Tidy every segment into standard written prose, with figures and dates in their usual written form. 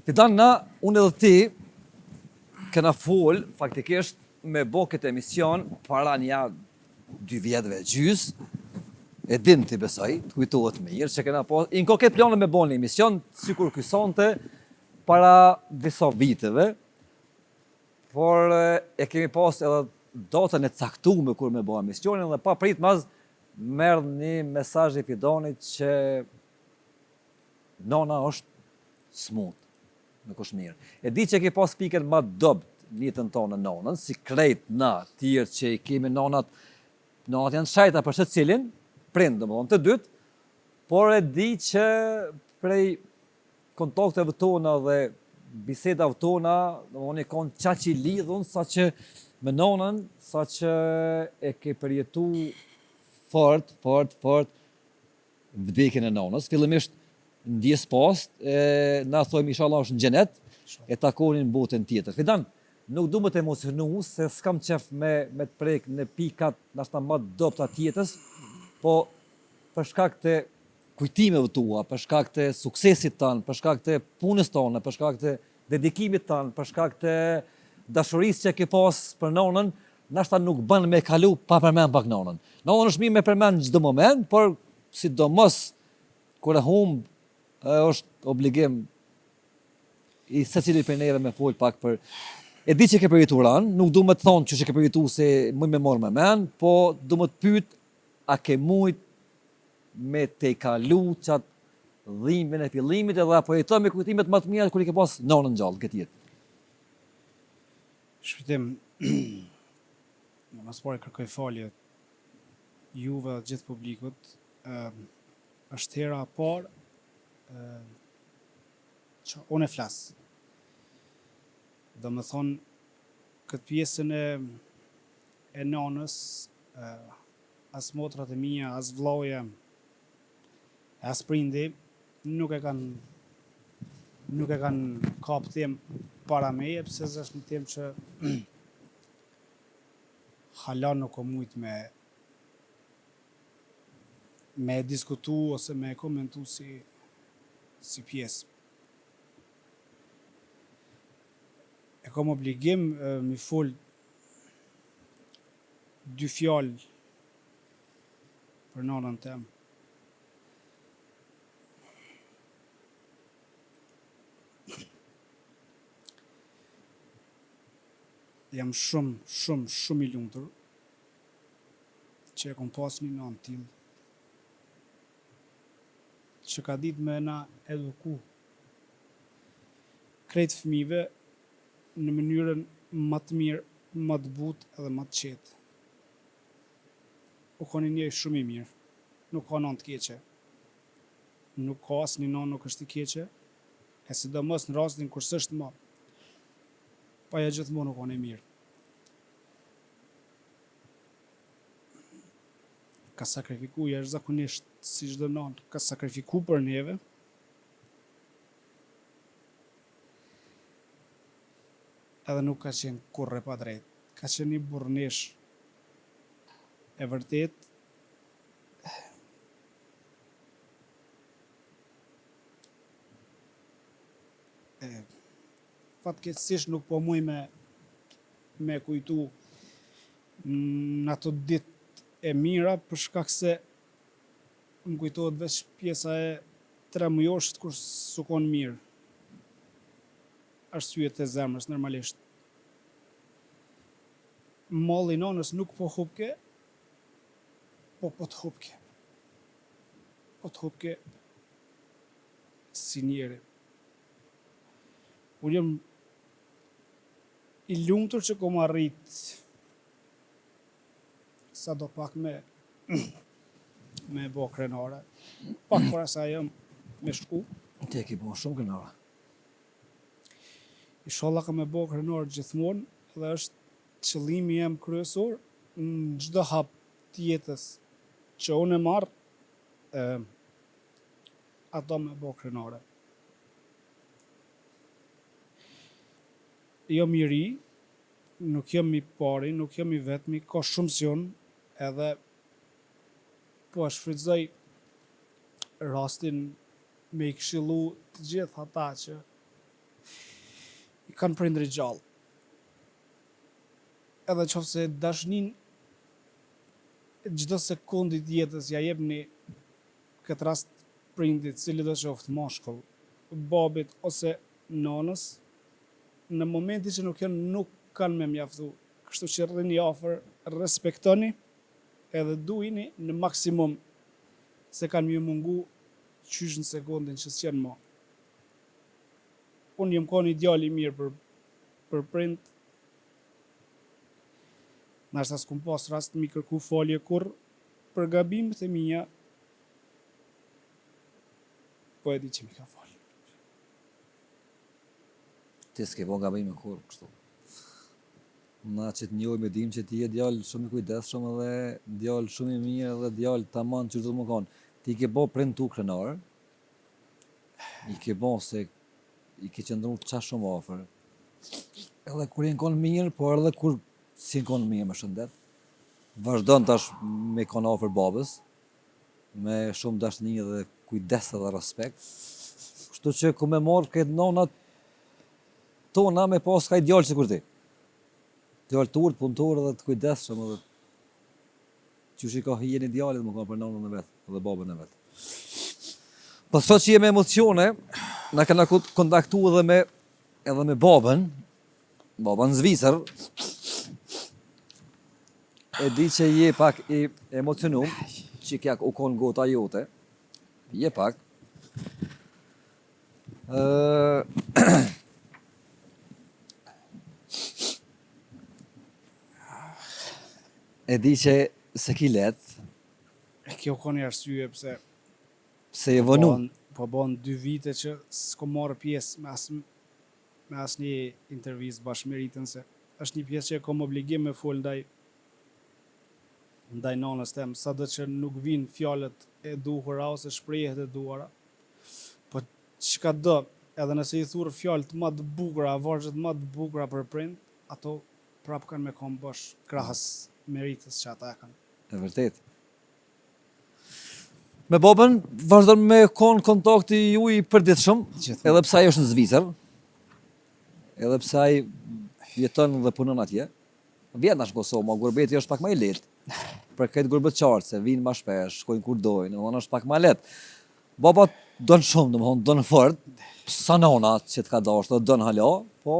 Fidan unë edhe ti, kena full, faktikisht, me bo këtë emision, para një 2 vjetëve gjys, e din ti besoj, të kujtohet mirë, që kena po, i nko këtë planë me bo një emision, sikur kysonte, para disa viteve, por e kemi pas edhe datën e caktuar kur me bo emisionin, dhe pa prit maz, merr një mesazh i Fidonit që nona është smut, nuk është mirë. E di që ke pas pikën ma dobt njëtën tonë në nonën, si krejt na tjerë që i kemi nonat janë shajta për shë cilin, prind, domethënë të dytë, por e di që prej kontakteve tona dhe bisedave tona, domethënë i kanë qaq i lidhun, sa që me nonën, sa që e ke përjetu fort vdekjen e nonës. Fillimisht ndjes post, na thojmë inshallah është në xhenet, e takonin botën tjetër. Fidan, nuk du më të emocionu, se s'kam qef me të prek në pikat nashta më dobta tjetës, po për shkak të kujtimeve tua, për shkak të suksesit tanë, për shkak të punës tonë, për shkak të dedikimit tanë, për shkak të dashurisë që ke pas për nonën, nashta nuk bën me kalu pa përmend pak nonën. Nonën është mirë me përmend çdo moment, por sidomos kur e humb, është obligim i secilit për neve me fol pak për. E di që ke përjetu ranë, nuk du me të thonë që ke përjetu se mëj me morë me men, po du me të pyt, a ke mujt me te kalu qatë dhimbjen e fillimit, edhe apo jeton me kujtimet më të mira kur i ke pas nonën gjallë këtë jetë. Shpëtim, mas pari kërkoj falje juve dhe gjithë publikut, është hera parë që unë e flasë. Do më thonë, këtë pjesën e nonës, as motrat e mija, as vllaja, as prindi, nuk e kanë kap temë para meje, pse është një temë që hala nuk o mujt me diskutu ose me komentu si pjesë. E kam obligim mi fol 2 fjalë për nonën tem. Jam shumë i lumtur që e kom pas një nonë tillë, që ka ditë me na eduku krejt fëmijëve në mënyrën më të mirë, më të butë edhe më të qetë. U koni njëri shumë i mirë, nuk ka nonë të keqe. Nuk ka asnjë nonë nuk është i keqe, e sidomos në rastin kur s'është më. Pa ja gjithmonë u koni mirë. Ka sakrifiku jashtëzakonisht si çdo nonë, ka sakrifiku për neve. Edhe nuk ka qenë kurrë pa drejt. Ka qenë një burrnesh e vërtet. Fatkeqësisht nuk po muj me kujtu në ato ditë e mira, për shkak se më kujtohet veç pjesa e 3 mujoshit kur s'u kon mirë. Arsyet e zemrës, normalisht. Malli nonës nuk po hupke, po të hupke. Po të hupke si njeri. Unë jam i lumtur që kom arrit sa do pak me bo krenare. Pak para sa jam me shku. Ti e ki bo shumë krenare. Inshallah ka me bo krenar gjithmonë dhe është qëllimi jem kryesor në çdo hap të jetës që unë e marr, ato me bo krenare. Jam i ri, nuk jam i pari, nuk jam i vetmi, ka shumë sion, edhe po shfrytëzoj rastin me i këshillu të gjithë ata që kanë prindri gjallë. Edhe qofse dashnin çdo sekondit jetës ja jepni këtë rast prindit, cili do qoftë moshkull, babit ose nonës, në momenti që nuk kanë me mjaftu. Kështu që rrini afër, respektoni edhe dujini në maksimum se kanë mjë mungu qysh në sekundin që s'qenë ma. Unë jem ka një djali mirë për prind, nashta s'kum pas rast mi kërku falje kur për gabimet e mia, po e di që mi ka falje. Ti s'ke bo gabime kur kështu. Na që të njohim e dim që ti je djalë shumë i kujdesshëm edhe djalë shumë i mirë edhe djalë tamam që do të më kanë. Ti ke bo prind tu krenar, i ke bo se i ke qëndru qa shumë afër. Edhe kur jenë konë mirë, por edhe kur si jenë konë mirë me shëndet. Vazhdon tash me konë afër babës, me shumë dashni dhe kujdes edhe respekt. Kështu që ku me marrë këtë nonat tona me pas ka i djallë që kur ti. Djallë të urtë, punëtor edhe të kujdesshëm edhe që shi ka hijen i djallit më kanë për nonën e vetë edhe babën e vetë. Po sot që jemi emocione, na kena kontaktu edhe me babën Zvicër, e di që je pak i emocionum, që kjak u konë gota jote, je pak. E di që se ki let, Kjo ka një arsye pse se je vënu. po bon 2 vite që s'ko marrë pjesë me asnjë intervistë bashkë me Ritën, se është një pjesë që e kam obligim me fol ndaj nonës tem, sado që nuk vinë fjalët e duhura ose shprehjet e duhura. Po çka do, edhe nëse i thurë fjalët më të bukura, vargjet më të bukura për prind, ato prap kanë me kom bosh krahas meritës që ata kanë. E vërtet. Me babën vazhdon me konë kontakti ju i përditshëm, edhe pse ai është në Zvicër, edhe pse ai jeton dhe punon atje. Vjen tash në Kosovë, ma gurbeti është pak më i lehtë. Për këtë gurbetçarët se vinë më shpesh, shkojnë kur dojnë, domethënë është pak më lehtë. Baba don shumë, domethënë don fort, sa nona që të ka dashur, don hala, po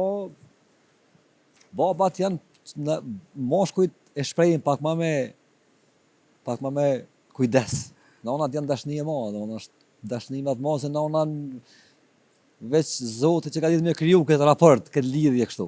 babat janë moshkujt e shprehin pak më me kujdes. Nonat janë dashni e madhe, domethënë është dashni më të madhe se nona veç Zoti që ka ditë me kriju këtë raport, këtë lidhje kështu.